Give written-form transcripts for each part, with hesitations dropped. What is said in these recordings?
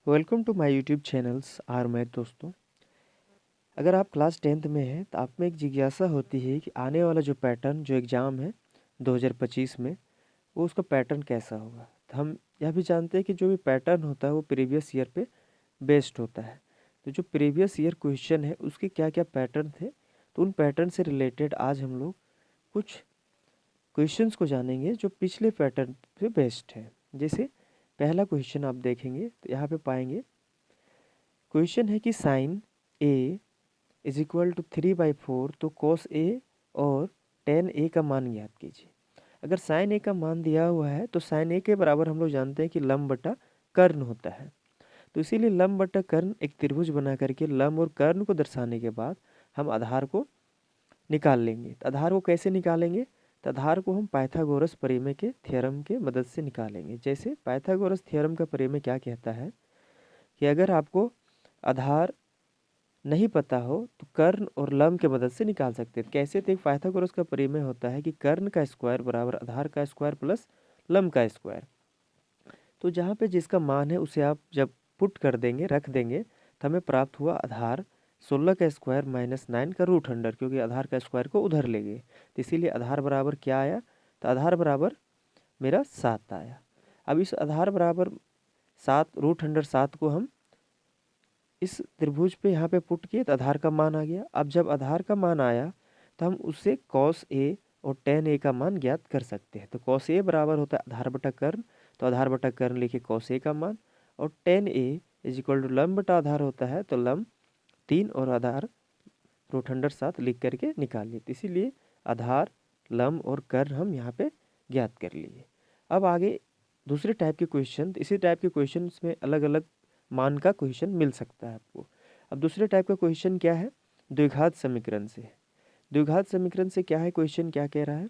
Welcome to my YouTube channels R math. दोस्तों, अगर आप क्लास 10th में हैं तो आप में एक जिज्ञासा होती है कि आने वाला जो पैटर्न जो एग्ज़ाम है 2025 में वो उसका पैटर्न कैसा होगा। तो हम यह भी जानते हैं कि जो भी पैटर्न होता है वो प्रीवियस ईयर पे बेस्ड होता है। तो जो प्रीवियस ईयर क्वेश्चन है उसके क्या क्या पैटर्न थे, तो उन पैटर्न से रिलेटेड आज हम लोग कुछ क्वेश्चंस को जानेंगे जो पिछले पैटर्न पे बेस्ड है। जैसे पहला क्वेश्चन आप देखेंगे तो यहाँ पे पाएंगे क्वेश्चन है कि sine A is equal to 3/4, तो कॉस ए और टेन ए का मान ज्ञात कीजिए। अगर साइन ए का मान दिया हुआ है तो साइन ए के बराबर हम लोग जानते हैं कि लंब बटा कर्ण होता है। तो इसीलिए लंब बटा कर्ण एक त्रिभुज बना करके लंब और कर्ण को दर्शाने के बाद हम आधार को निकाल लेंगे। तो आधार को कैसे निकालेंगे? तो आधार को हम पाइथागोरस प्रमेय के थ्योरम के मदद से निकालेंगे। जैसे पाइथागोरस थ्योरम का प्रमेय क्या कहता है कि अगर आपको आधार नहीं पता हो तो कर्ण और लंब के मदद से निकाल सकते हैं। कैसे? तो एक पाइथागोरस का प्रमेय होता है कि कर्ण का स्क्वायर बराबर आधार का स्क्वायर प्लस लंब का स्क्वायर। तो जहाँ पे जिसका मान है उसे आप जब पुट कर देंगे, रख देंगे, तो हमें प्राप्त हुआ आधार 16 का स्क्वायर माइनस 9 का रूट अंडर, क्योंकि आधार का स्क्वायर को उधर ले गए। तो इसीलिए आधार बराबर क्या आया? तो आधार बराबर मेरा 7 आया। अब इस आधार बराबर 7 रूट अंडर 7 को हम इस त्रिभुज पे यहाँ पे पुट किए तो आधार का मान आ गया। अब जब आधार का मान आया तो हम उससे कॉस ए और टेन ए का मान ज्ञात कर सकते हैं। तो कॉस ए बराबर होता है आधार बटा कर्ण, तो आधार बटा कर्ण लिखे कॉस ए का मान, और tan A is equal to लंब बटा आधार होता है, तो लंब 3 और आधार रूट अंडर 7 लिख करके निकालिए। तो इसीलिए आधार, लंब और कर्ण हम यहाँ पे ज्ञात कर लिए। अब आगे दूसरे टाइप के क्वेश्चन, इसी टाइप के क्वेश्चन में अलग अलग मान का क्वेश्चन मिल सकता है आपको। अब दूसरे टाइप का क्वेश्चन क्या है? द्विघात समीकरण से। द्विघात समीकरण से क्या है क्वेश्चन, क्या कह रहा है?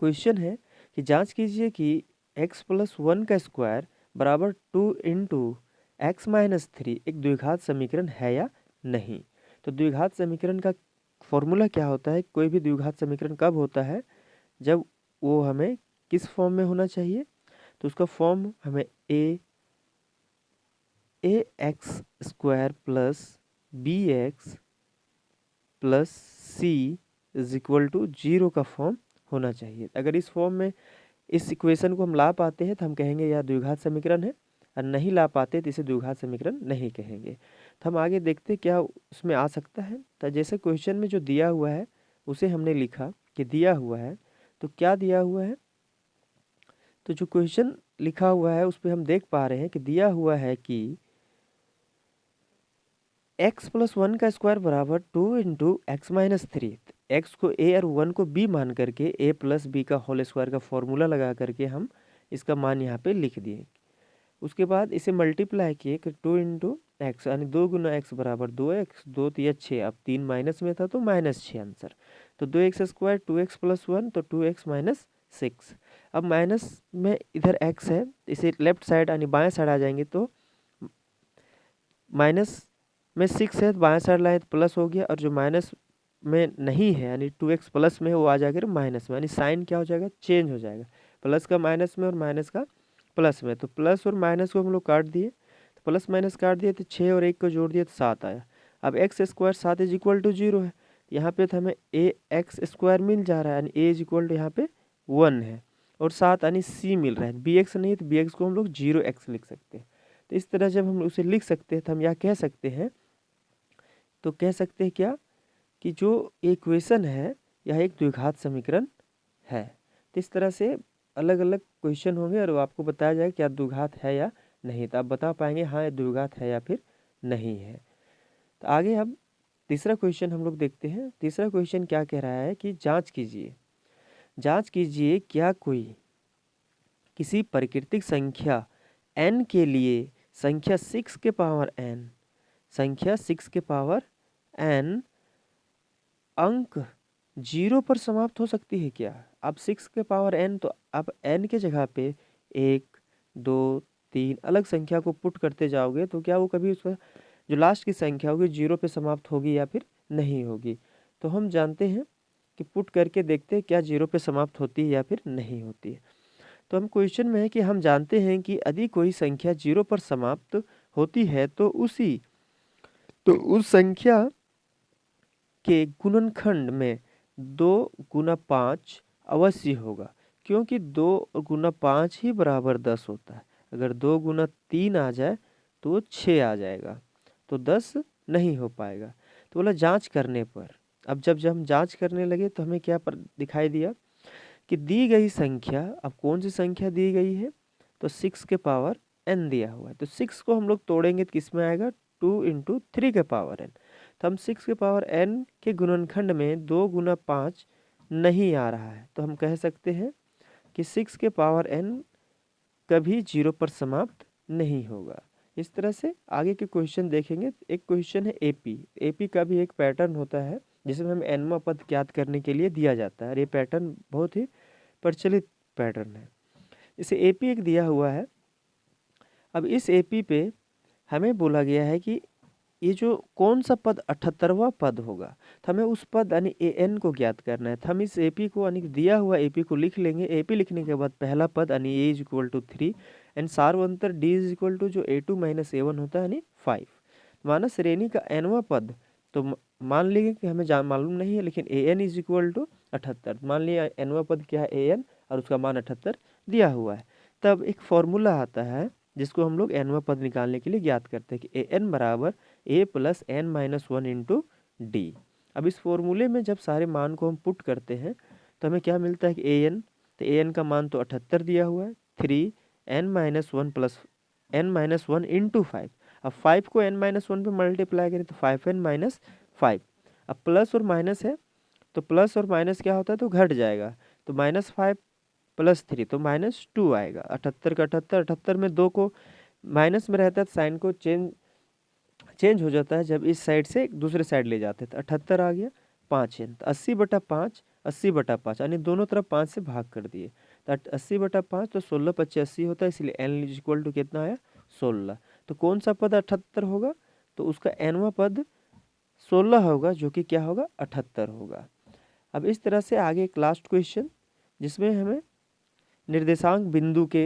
क्वेश्चन है कि जांच कीजिए कि x+1 का स्क्वायर बराबर 2 इंटू एक्स माइनस 3 एक द्विघात समीकरण है या नहीं। तो द्विघात समीकरण का फॉर्मूला क्या होता है? कोई भी द्विघात समीकरण कब होता है? जब वो हमें किस फॉर्म में होना चाहिए? तो उसका फॉर्म हमें x square plus b x plus c is equal to 0 का फॉर्म होना चाहिए। अगर इस फॉर्म में इस इक्वेशन को हम ला पाते हैं तो हम कहेंगे यह द्विघात समीकरण है, और नहीं ला पाते तो इसे द्विघात समीकरण नहीं कहेंगे। तो हम आगे देखते क्या उसमें आ सकता है। तो जैसे क्वेश्चन में जो दिया हुआ है उसे हमने लिखा कि दिया हुआ है, तो क्या दिया हुआ है? तो जो क्वेश्चन लिखा हुआ है उस पर हम देख पा रहे हैं कि दिया हुआ है कि x+1 का स्क्वायर बराबर 2 इंटू एक्स माइनस 3। एक्स को a और 1 को b मान करके a प्लस बी का होल स्क्वायर का फॉर्मूला लगा करके हम इसका मान यहाँ पे लिख दिए। उसके बाद इसे मल्टीप्लाई किए कि 2 इंटू एक्स यानी 2 गुना एक्स बराबर 2x, 2 तिया 6, अब 3 माइनस में था तो -6 आंसर। तो 2x स्क्वायर 2x प्लस 1 तो 2x माइनस 6। अब माइनस में इधर x है, इसे लेफ्ट साइड यानी बाएं साइड आ जाएंगे तो माइनस में 6 है तो बाएं साइड लाए तो प्लस हो गया, और जो माइनस में नहीं है यानी 2x प्लस में है वो आ जाएगा माइनस में, यानी साइन क्या हो जाएगा? चेंज हो जाएगा। प्लस का माइनस में और माइनस का प्लस में, तो प्लस और माइनस को हम लोग काट दिए, तो प्लस माइनस काट दिए तो 6 और 1 को जोड़ दिए तो 7 आया। अब x square 7 is equal to 0 है, यहाँ पे तो हमें ए एक्स स्क्वायर मिल जा रहा है, यानी ए इज इक्वल टू यहाँ पे 1 है, और 7 यानी सी मिल रहा है। बी एक्स नहीं तो बी एक्स को हम लोग 0x लिख सकते हैं। तो इस तरह जब हम उसे लिख सकते हैं तो हम यह कह सकते हैं, तो कह सकते हैं क्या कि जो इक्वेशन है यह एक द्विघात समीकरण है। तो इस तरह से अलग अलग क्वेश्चन होंगे और आपको बताया जाएगा क्या द्विघात है या नहीं, तो आप बता पाएंगे हाँ ये द्विघात है या फिर नहीं है। तो आगे अब तीसरा क्वेश्चन हम लोग देखते हैं। तीसरा क्वेश्चन क्या कह रहा है कि जांच कीजिए क्या कोई किसी प्राकृतिक संख्या n के लिए संख्या 6 के पावर n अंक 0 पर समाप्त हो सकती है क्या? अब 6 के पावर n, तो अब n के जगह पे 1 2 3 अलग संख्या को पुट करते जाओगे तो क्या वो कभी उसका जो लास्ट की संख्या होगी 0 पे समाप्त होगी या फिर नहीं होगी? तो हम जानते हैं कि पुट करके देखते हैं क्या 0 पे समाप्त होती है या फिर नहीं होती है। तो हम क्वेश्चन में है कि हम जानते हैं कि यदि कोई संख्या 0 पर समाप्त होती है तो उस संख्या के गुणनखंड में 2 गुना 5 अवश्य होगा, क्योंकि 2 गुना 5 ही बराबर 10 होता है। अगर 2 गुना 3 आ जाए तो वो 6 आ जाएगा, तो 10 नहीं हो पाएगा। तो बोला जांच करने पर, अब जब हम जांच करने लगे तो हमें क्या दिखाई दिया कि दी गई संख्या, अब कौन सी संख्या दी गई है, तो 6 के पावर n दिया हुआ है। तो 6 को हम लोग तोड़ेंगे तो किस में आएगा, 2 × 3 के पावर n। तो हम 6 के पावर n के गुणनखंड में 2 गुना 5 नहीं आ रहा है, तो हम कह सकते हैं कि 6 के पावर n कभी 0 पर समाप्त नहीं होगा। इस तरह से आगे के क्वेश्चन देखेंगे। एक क्वेश्चन है एपी का भी एक पैटर्न होता है जिसमें हम nवां पद ज्ञात करने के लिए दिया जाता है, और ये पैटर्न बहुत ही प्रचलित पैटर्न है। इसे एपी एक दिया हुआ है। अब इस एपी पे हमें बोला गया है कि ये जो कौन सा पद 78वां पद होगा, तो हमें उस पद यानी an को ज्ञात करना है। तो हम इस एपी को यानी दिया हुआ एपी को लिख लेंगे। एपी लिखने के बाद पहला पद यानी a = 3 एंड सार्वंतर d = जो a2 - a1 होता है यानी 5। माना श्रेणी का nवां पद, तो मान लीजिए कि हमें मालूम नहीं है, लेकिन an = 78। मान लिया nवां पद क्या है an, और उसका मान 78 दिया हुआ है। तब एक फॉर्मूला आता है जिसको हम लोग nवां पद निकालने के लिए ज्ञात करते हैं कि an = a + n - 1 × d। अब इस फॉर्मूले में जब सारे मान को हम पुट करते हैं तो हमें क्या मिलता है कि an, तो an का मान तो 78 दिया हुआ है, 3n - 1 + n - 1 × 5। अब 5 को n - 1 पे मल्टीप्लाई करें तो 5n - 5। अब प्लस और माइनस है, तो प्लस और माइनस क्या होता है, तो घट जाएगा। तो -5 + 3 तो -2 आएगा। 78 का 78, 78 में 2 को माइनस में रहता है तो साइन को चेंज हो जाता है जब इस साइड से दूसरे साइड ले जाते हैं। तो 78 आ गया 5n, तो 80/5 80/5 यानी दोनों तरफ 5 से भाग कर दिए, तो 80/5 तो 16×5 80 होता है, इसलिए n = कितना आया 16। तो कौन सा पद 78 होगा, तो उसका nवां पद 16 होगा, जो कि क्या होगा 78 होगा। अब इस तरह से आगे एक लास्ट क्वेश्चन जिसमें हमें निर्देशांक बिंदु के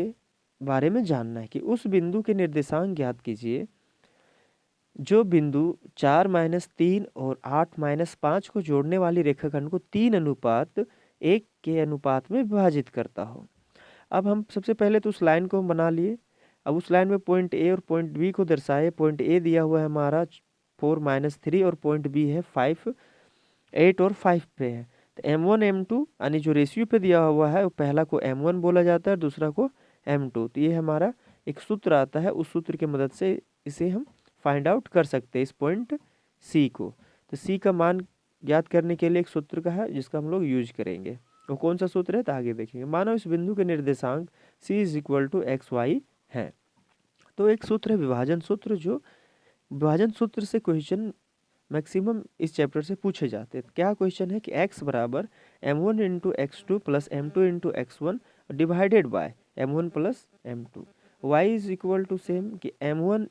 बारे में जानना है कि उस बिंदु के निर्देशांक ज्ञात कीजिए जो बिंदु 4 - 3 और 8 - 5 को जोड़ने वाली रेखाखंड को 3:1 के अनुपात में विभाजित करता हो। अब हम सबसे पहले तो उस लाइन को हम बना लिए। अब उस लाइन में पॉइंट ए और पॉइंट बी को दर्शाए। पॉइंट ए दिया हुआ है हमारा 4 - 3 और पॉइंट बी है 5 8 और 5 पे है। तो m1 m2 यानी जो रेशियो पे दिया हुआ है वो पहला को m1 बोला जाता है और दूसरा को m2। तो ये हमारा एक सूत्र आता है, उस सूत्र की मदद से इसे हम फाइंड आउट कर सकते हैं इस पॉइंट सी को। तो सी का मान ज्ञात करने के लिए एक सूत्र का है जिसका हम लोग यूज करेंगे। वो कौन सा सूत्र है तो आगे देखेंगे। मानो इस बिंदु के निर्देशांक c = xy है, तो एक सूत्र है विभाजन सूत्र। जो विभाजन सूत्र से क्वेश्चन मैक्सिमम इस चैप्टर से पूछे जाते हैं। क्या क्वेश्चन है कि x = m1 × x2 + m2 × x1 divided by m1 + m2। y = same कि m1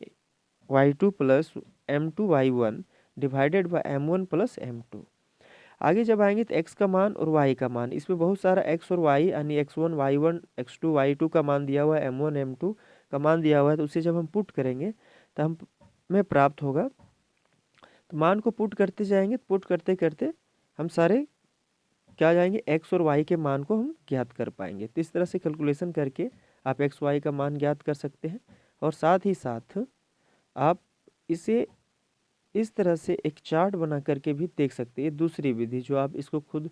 y2 + m2 y1 divided by m1 + m2। आगे जब आएंगे तो x का मान और y का मान, इसमें बहुत सारा x और y यानी x1 y1 x2 y2 का मान दिया हुआ है, m1 m2 का मान दिया हुआ है। तो उसे जब हम पुट करेंगे तो हमें प्राप्त होगा। तो मान को पुट करते जाएंगे, पुट करते करते हम सारे क्या जाएंगे x और y के मान को हम ज्ञात कर पाएंगे। तो इस तरह से कैलकुलेशन करके आप x y का मान ज्ञात कर सकते हैं। और साथ ही साथ आप इसे इस तरह से एक चार्ट बना करके भी देख सकते हैं। दूसरी विधि जो आप इसको खुद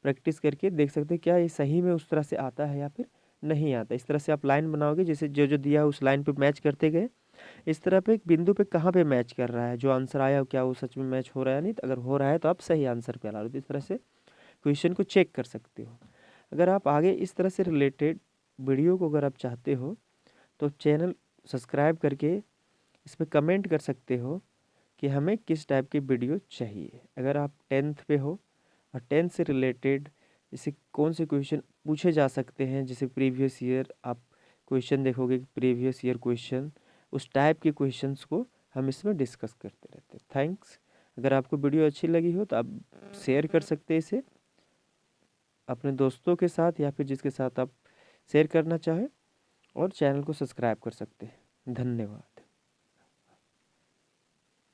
प्रैक्टिस करके देख सकते हैं क्या ये सही में उस तरह से आता है या फिर नहीं आता। इस तरह से आप लाइन बनाओगे, जैसे जो जो दिया उस लाइन पे मैच करते गए। इस तरह पे एक बिंदु पे कहाँ पे मैच कर रहा है, जो आंसर आया क्या वो सच में मैच हो रहा है नहीं, तो अगर हो रहा है तो आप सही आंसर पे ला लो। इस तरह से क्वेश्चन को चेक कर सकते हो। अगर आप आगे इस तरह से रिलेटेड वीडियो को अगर आप चाहते हो तो चैनल सब्सक्राइब करके इस पर कमेंट कर सकते हो कि हमें किस टाइप की वीडियो चाहिए। अगर आप 10th पे हो और 10th से रिलेटेड जैसे कौन से क्वेश्चन पूछे जा सकते हैं, जैसे प्रीवियस ईयर आप क्वेश्चन देखोगे कि प्रीवियस ईयर क्वेश्चन, उस टाइप के क्वेश्चंस को हम इसमें डिस्कस करते रहते हैं। थैंक्स। अगर आपको वीडियो अच्छी लगी हो तो आप शेयर कर सकते हैं इसे अपने दोस्तों के साथ या फिर जिसके साथ आप शेयर करना चाहें, और चैनल को सब्सक्राइब कर सकते हैं। धन्यवाद।